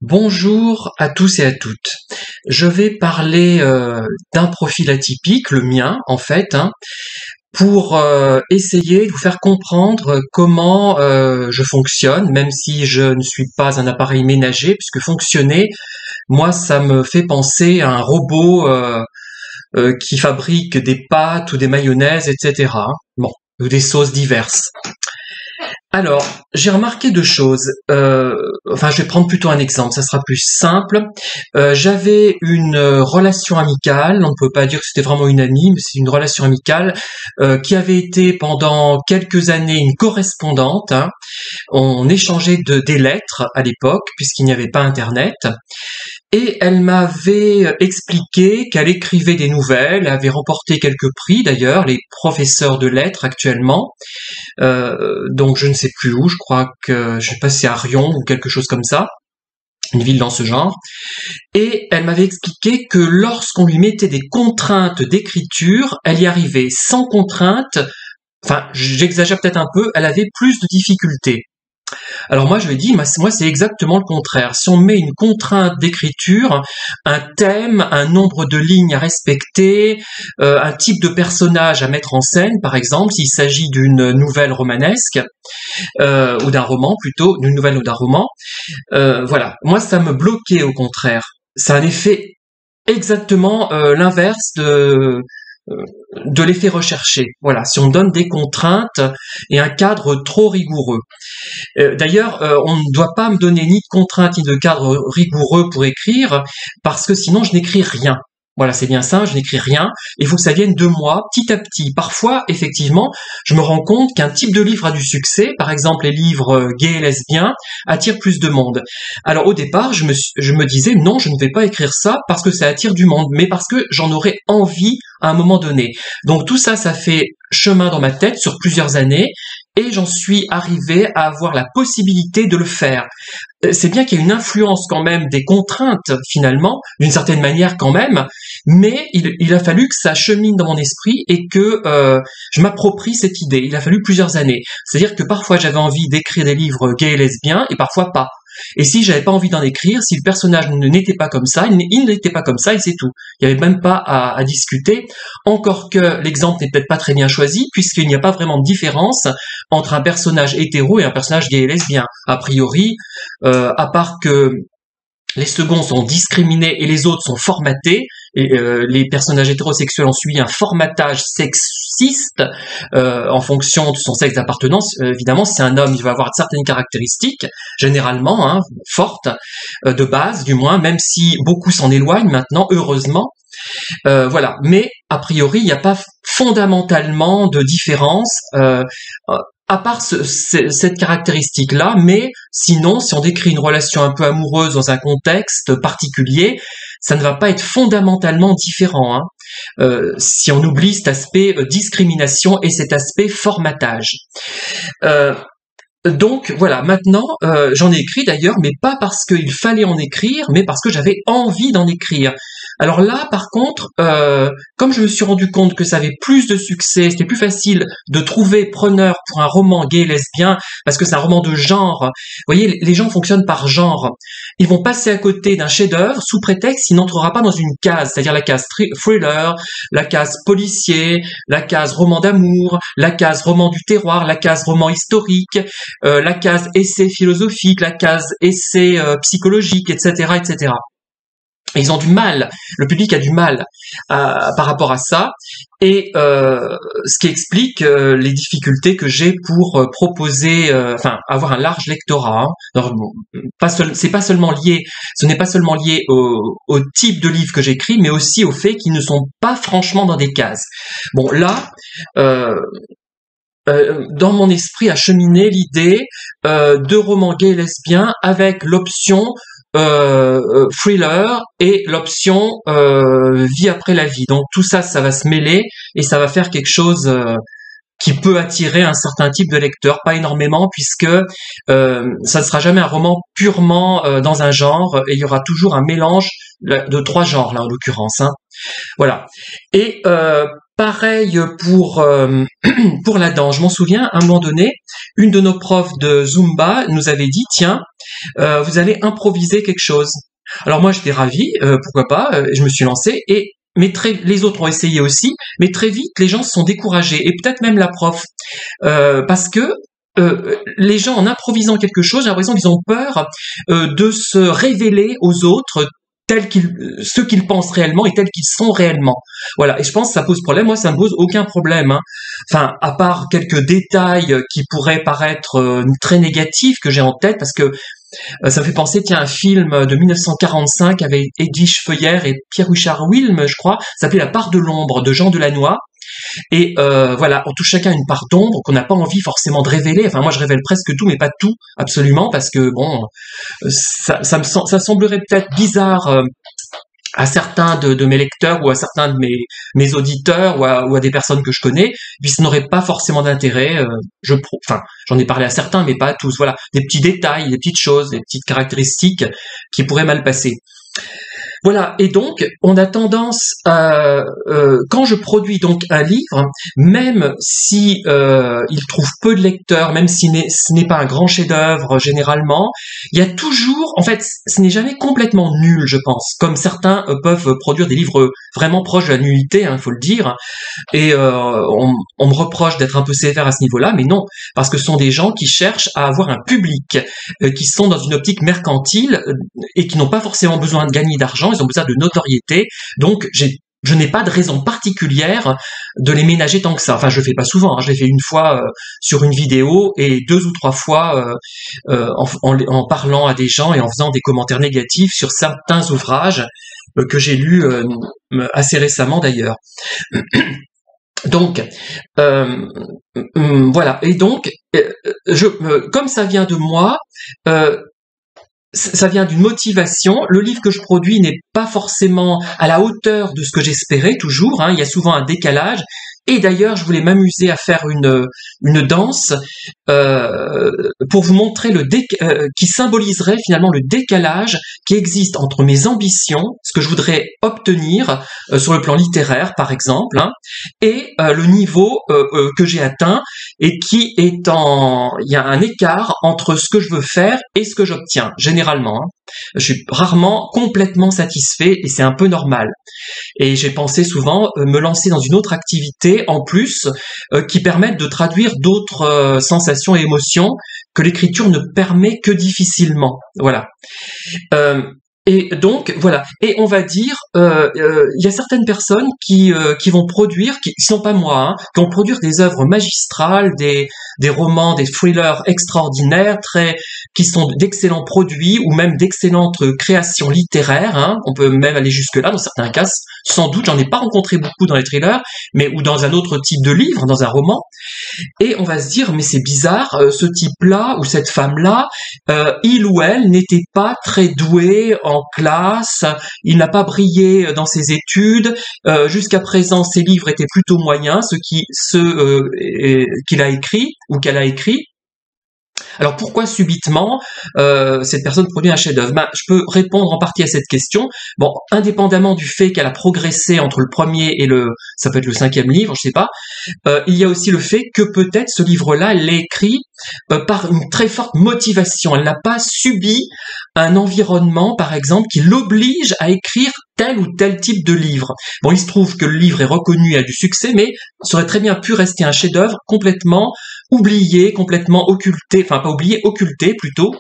Bonjour à tous et à toutes. Je vais parler d'un profil atypique, le mien en fait, pour essayer de vous faire comprendre comment je fonctionne, même si je ne suis pas un appareil ménager, puisque fonctionner, moi, ça me fait penser à un robot qui fabrique des pâtes ou des mayonnaises, etc. Bon, ou des sauces diverses. Alors, j'ai remarqué deux choses. Je vais prendre plutôt un exemple, ça sera plus simple. J'avais une relation amicale, on ne peut pas dire que c'était vraiment une amie, mais c'est une relation amicale qui avait été pendant quelques années une correspondante. On échangeait des lettres à l'époque, puisqu'il n'y avait pas Internet. Et elle m'avait expliqué qu'elle écrivait des nouvelles, avait remporté quelques prix d'ailleurs, les professeurs de lettres actuellement. Donc je ne sais plus où, je crois que je sais pas si c'est à Rion ou quelque chose comme ça, une ville dans ce genre. Et elle m'avait expliqué que lorsqu'on lui mettait des contraintes d'écriture, elle y arrivait. Sans contraintes, enfin j'exagère peut-être un peu, elle avait plus de difficultés. Alors moi je lui ai dit, moi c'est exactement le contraire. Si on met une contrainte d'écriture, un thème, un nombre de lignes à respecter, un type de personnage à mettre en scène, par exemple, s'il s'agit d'une nouvelle romanesque, ou d'un roman plutôt, d'une nouvelle ou d'un roman, voilà. Moi ça me bloquait au contraire. C'est un effet exactement l'inverse de l'effet recherché. Voilà, si on donne des contraintes et un cadre trop rigoureux. D'ailleurs, on ne doit pas me donner ni de contraintes ni de cadre rigoureux pour écrire, parce que sinon je n'écris rien. Voilà, c'est bien ça, je n'écris rien. Il faut que ça vienne de moi, petit à petit. Parfois, effectivement, je me rends compte qu'un type de livre a du succès. Par exemple, les livres gays et lesbiens attirent plus de monde. Alors au départ, je me disais, non, je ne vais pas écrire ça parce que ça attire du monde, mais parce que j'en aurais envie à un moment donné. Donc tout ça, ça fait chemin dans ma tête sur plusieurs années, et j'en suis arrivé à avoir la possibilité de le faire. C'est bien qu'il y ait une influence quand même des contraintes, finalement, d'une certaine manière quand même, mais il a fallu que ça chemine dans mon esprit et que je m'approprie cette idée. Il a fallu plusieurs années. C'est-à-dire que parfois j'avais envie d'écrire des livres gays et lesbiens, et parfois pas. Et si j'avais pas envie d'en écrire, si le personnage n'était pas comme ça, il n'était pas comme ça et c'est tout. Il n'y avait même pas à discuter. Encore que l'exemple n'est peut-être pas très bien choisi, puisqu'il n'y a pas vraiment de différence entre un personnage hétéro et un personnage gay et lesbien. A priori, à part que les seconds sont discriminés et les autres sont formatés. Et, les personnages hétérosexuels ont subi un formatage sexiste en fonction de son sexe d'appartenance. Évidemment, si c'est un homme, il va avoir certaines caractéristiques, généralement fortes, de base du moins, même si beaucoup s'en éloignent maintenant, heureusement. Voilà. Mais a priori, il n'y a pas fondamentalement de différence. À part cette caractéristique-là, mais sinon, si on décrit une relation un peu amoureuse dans un contexte particulier, ça ne va pas être fondamentalement différent, si on oublie cet aspect discrimination et cet aspect formatage. Donc voilà, maintenant j'en ai écrit d'ailleurs, mais pas parce qu'il fallait en écrire, mais parce que j'avais envie d'en écrire. Alors là, par contre, comme je me suis rendu compte que ça avait plus de succès, c'était plus facile de trouver preneur pour un roman gay et lesbien, parce que c'est un roman de genre. Vous voyez, les gens fonctionnent par genre. Ils vont passer à côté d'un chef-d'œuvre sous prétexte qu'il n'entrera pas dans une case, c'est-à-dire la case thriller, la case policier, la case roman d'amour, la case roman du terroir, la case roman historique, la case essai philosophique, la case essai psychologique, etc., etc. Et ils ont du mal, le public a du mal par rapport à ça, et ce qui explique les difficultés que j'ai pour proposer, avoir un large lectorat. Alors, bon, c'est pas seulement lié, ce n'est pas seulement lié au type de livre que j'écris, mais aussi au fait qu'ils ne sont pas franchement dans des cases. Bon, là, dans mon esprit a cheminé l'idée de romans gays et lesbiens avec l'option thriller et l'option vie après la vie. Donc tout ça, ça va se mêler et ça va faire quelque chose qui peut attirer un certain type de lecteur, pas énormément, puisque ça ne sera jamais un roman purement dans un genre, et il y aura toujours un mélange de trois genres, là en l'occurrence. Voilà. Et pareil pour pour la danse. Je m'en souviens, à un moment donné, une de nos profs de Zumba nous avait dit, tiens, vous allez improviser quelque chose. Alors moi j'étais ravi, pourquoi pas, je me suis lancé les autres ont essayé aussi, mais très vite les gens se sont découragés et peut-être même la prof, parce que les gens en improvisant quelque chose, j'ai l'impression qu'ils ont peur de se révéler aux autres ce qu'ils pensent réellement et tels qu'ils sont réellement. Voilà. Et je pense que ça pose problème. Moi, ça me pose aucun problème, hein. Enfin, à part quelques détails qui pourraient paraître très négatifs que j'ai en tête, parce que ça me fait penser, tiens, un film de 1945 avec Edwige Feuillère et Pierre-Richard Wilm, je crois, s'appelait La part de l'ombre de Jean Delannoy. Et voilà, on touche chacun une part d'ombre qu'on n'a pas envie forcément de révéler. Enfin, moi, je révèle presque tout, mais pas tout, absolument, parce que bon, ça semblerait peut-être bizarre à certains de mes lecteurs ou à certains de mes auditeurs ou à des personnes que je connais, puis ça n'aurait pas forcément d'intérêt. Enfin, j'en ai parlé à certains, mais pas à tous. Voilà, des petits détails, des petites choses, des petites caractéristiques qui pourraient mal passer. Voilà, et donc on a tendance à, quand je produis donc un livre, même si il trouve peu de lecteurs, même si ce n'est pas un grand chef-d'œuvre généralement, il y a toujours, en fait, ce n'est jamais complètement nul, je pense, comme certains peuvent produire des livres vraiment proches de la nullité, il faut le dire, et on me reproche d'être un peu sévère à ce niveau-là, mais non, parce que ce sont des gens qui cherchent à avoir un public, qui sont dans une optique mercantile et qui n'ont pas forcément besoin de gagner d'argent, ils ont besoin de notoriété, donc je n'ai pas de raison particulière de les ménager tant que ça. Enfin, je le fais pas souvent, hein. Je l'ai fait une fois sur une vidéo et 2 ou 3 fois en parlant à des gens et en faisant des commentaires négatifs sur certains ouvrages que j'ai lus assez récemment d'ailleurs. Donc, voilà. Et donc, comme ça vient de moi, ça vient d'une motivation. Le livre que je produis n'est pas forcément à la hauteur de ce que j'espérais toujours, hein. Il y a souvent un décalage. Et d'ailleurs, je voulais m'amuser à faire une danse pour vous montrer qui symboliserait finalement le décalage qui existe entre mes ambitions, ce que je voudrais obtenir sur le plan littéraire, par exemple, hein, et le niveau que j'ai atteint et il y a un écart entre ce que je veux faire et ce que j'obtiens, généralement, hein. Je suis rarement complètement satisfait et c'est un peu normal. Et j'ai pensé souvent me lancer dans une autre activité en plus qui permette de traduire d'autres sensations et émotions que l'écriture ne permet que difficilement. Voilà. Et donc voilà. Et on va dire, il y a certaines personnes qui vont produire, qui sont pas moi, hein, qui vont produire des œuvres magistrales, des romans, des thrillers extraordinaires, qui sont d'excellents produits ou même d'excellentes créations littéraires, hein. On peut même aller jusque là dans certains cas. Sans doute, j'en ai pas rencontré beaucoup dans les thrillers, ou dans un autre type de livre, dans un roman. Et on va se dire, mais c'est bizarre, ce type-là ou cette femme-là, il ou elle n'était pas très doué en classe, il n'a pas brillé dans ses études, jusqu'à présent ses livres étaient plutôt moyens, ceux qu'il a écrit ou qu'elle a écrit. Alors pourquoi subitement cette personne produit un chef-d'œuvre? Je peux répondre en partie à cette question. Bon, indépendamment du fait qu'elle a progressé entre le premier et ça peut être le 5e livre, je sais pas. Il y a aussi le fait que peut-être ce livre-là l'est écrit par une très forte motivation. Elle n'a pas subi un environnement, par exemple, qui l'oblige à écrire tel ou tel type de livre. Bon, il se trouve que le livre est reconnu et a du succès, mais ça aurait très bien pu rester un chef-d'œuvre complètement oublié, complètement occulté, enfin pas oublié, occulté plutôt.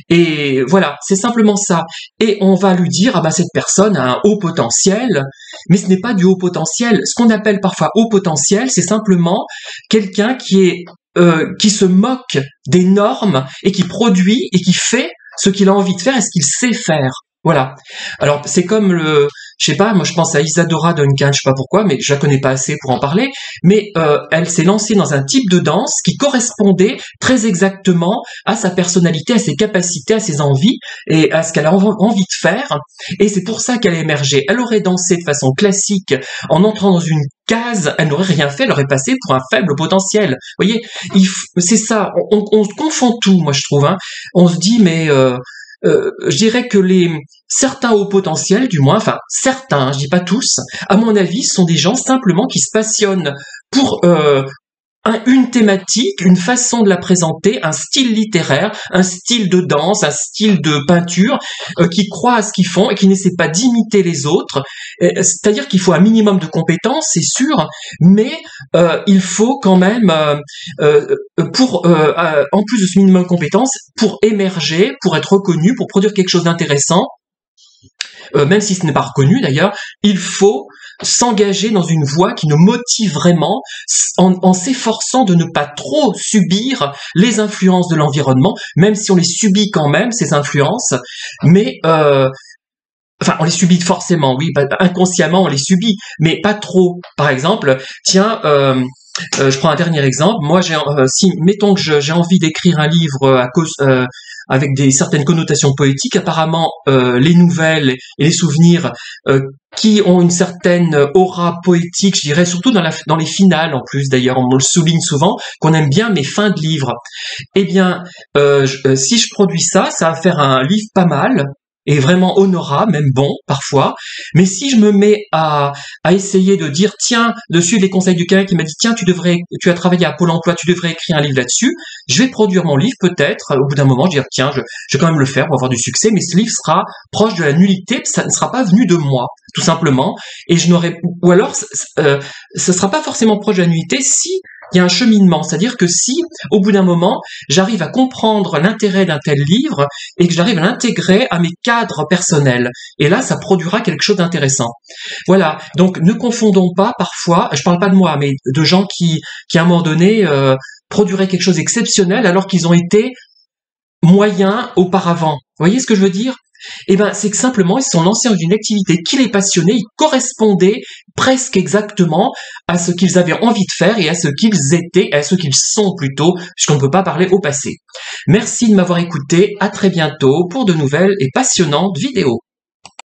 Et voilà, c'est simplement ça. Et on va lui dire, cette personne a un haut potentiel, mais ce n'est pas du haut potentiel. Ce qu'on appelle parfois haut potentiel, c'est simplement quelqu'un qui se moque des normes et qui produit et qui fait ce qu'il a envie de faire et ce qu'il sait faire. Voilà. Alors, c'est comme je sais pas, moi je pense à Isadora Duncan, je sais pas pourquoi, mais je la connais pas assez pour en parler, mais elle s'est lancée dans un type de danse qui correspondait très exactement à sa personnalité, à ses capacités, à ses envies et à ce qu'elle a envie de faire, et c'est pour ça qu'elle a émergé. Elle aurait dansé de façon classique en entrant dans une case, elle n'aurait rien fait, elle aurait passé pour un faible potentiel. Vous voyez, c'est ça, on confond tout, moi je trouve, hein. On se dit, mais je dirais que certains hauts potentiels, du moins, enfin certains, je dis pas tous, à mon avis, ce sont des gens simplement qui se passionnent pour une thématique, une façon de la présenter, un style littéraire, un style de danse, un style de peinture, qui croient à ce qu'ils font et qui n'essaient pas d'imiter les autres. C'est-à-dire qu'il faut un minimum de compétences, c'est sûr, mais il faut quand même, en plus de ce minimum de compétences, pour émerger, pour être reconnu, pour produire quelque chose d'intéressant, même si ce n'est pas reconnu d'ailleurs, il faut s'engager dans une voie qui nous motive vraiment en s'efforçant de ne pas trop subir les influences de l'environnement, même si on les subit quand même, ces influences, mais enfin, on les subit forcément, oui, inconsciemment on les subit, mais pas trop. Par exemple, tiens, je prends un dernier exemple. Moi, si mettons que j'ai envie d'écrire un livre à cause avec certaines connotations poétiques, apparemment les nouvelles et les souvenirs qui ont une certaine aura poétique, je dirais, surtout dans les finales en plus. D'ailleurs, on le souligne souvent qu'on aime bien mes fins de livres. Eh bien, si je produis ça va faire un livre pas mal. Et vraiment honorable, même bon, parfois. Mais si je me mets à essayer de dire, tiens, de suivre les conseils du quelqu'un qui m'a dit, tiens, tu as travaillé à Pôle emploi, tu devrais écrire un livre là-dessus, je vais produire mon livre, peut-être, au bout d'un moment, je vais dire, tiens, je vais quand même le faire pour avoir du succès, mais ce livre sera proche de la nullité, ça ne sera pas venu de moi, tout simplement, et ou alors, ce sera pas forcément proche de la nullité si il y a un cheminement, c'est-à-dire que si, au bout d'un moment, j'arrive à comprendre l'intérêt d'un tel livre et que j'arrive à l'intégrer à mes cadres personnels, et là, ça produira quelque chose d'intéressant. Voilà, donc ne confondons pas parfois, je parle pas de moi, mais de gens qui à un moment donné, produiraient quelque chose d'exceptionnel alors qu'ils ont été moyens auparavant. Vous voyez ce que je veux dire ? Eh ben, c'est que simplement, ils se sont lancés dans une activité qui les passionnait, ils correspondaient presque exactement à ce qu'ils avaient envie de faire et à ce qu'ils étaient, à ce qu'ils sont plutôt, puisqu'on ne peut pas parler au passé. Merci de m'avoir écouté, à très bientôt pour de nouvelles et passionnantes vidéos.